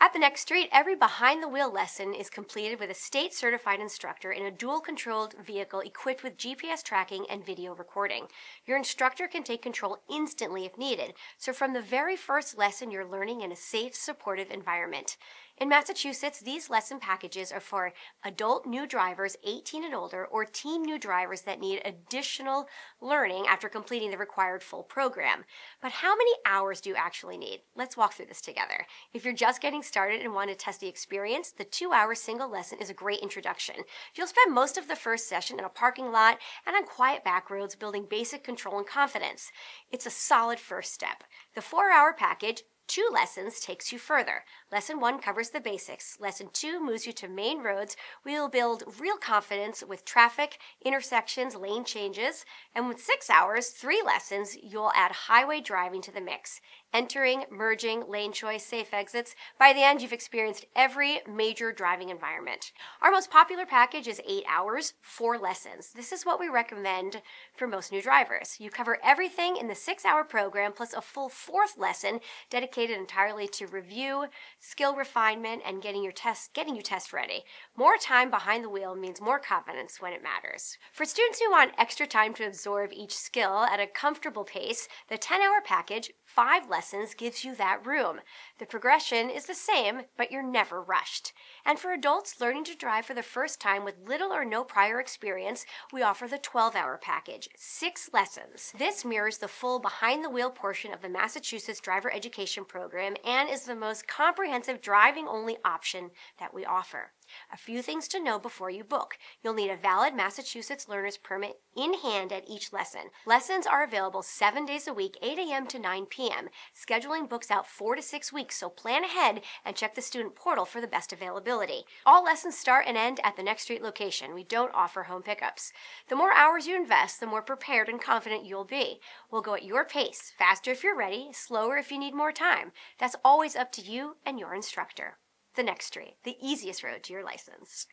At the next street, every behind-the-wheel lesson is completed with a state-certified instructor in a dual-controlled vehicle equipped with GPS tracking and video recording. Your instructor can take control instantly if needed, so from the very first lesson, you're learning in a safe, supportive environment. In Massachusetts, these lesson packages are for adult new drivers 18 and older or teen new drivers that need additional learning after completing the required full program. But how many hours do you actually need? Let's walk through this together. If you're just getting started and want to test the experience, the 2-hour single lesson is a great introduction. You'll spend most of the first session in a parking lot and on quiet back roads building basic control and confidence. It's a solid first step. The 4-hour package, 2 lessons, takes you further. Lesson 1 covers the basics. Lesson 2 moves you to main roads. We'll build real confidence with traffic, intersections, lane changes. And with 6 hours, 3 lessons, you'll add highway driving to the mix. Entering, merging, lane choice, safe exits. By the end, you've experienced every major driving environment. Our most popular package is 8 hours, 4 lessons. This is what we recommend for most new drivers. You cover everything in the 6-hour program, plus a full 4th lesson dedicated entirely to review, skill refinement, and getting you test ready. More time behind the wheel means more confidence when it matters. For students who want extra time to absorb each skill at a comfortable pace, the 10-hour package, 5 lessons, gives you that room. The progression is the same, but you're never rushed. And for adults learning to drive for the first time with little or no prior experience, we offer the 12-hour package, 6 lessons. This mirrors the full behind-the-wheel portion of the Massachusetts Driver Education Program and is the most comprehensive driving-only option that we offer. A few things to know before you book. You'll need a valid Massachusetts learner's permit in hand at each lesson. Lessons are available 7 days a week, 8 a.m. to 9 p.m. Scheduling books out 4 to 6 weeks, so plan ahead and check the student portal for the best availability. All lessons start and end at the next street location. We don't offer home pickups. The more hours you invest, the more prepared and confident you'll be. We'll go at your pace, faster if you're ready, slower if you need more time. That's always up to you and your instructor. The next street, the easiest road to your license.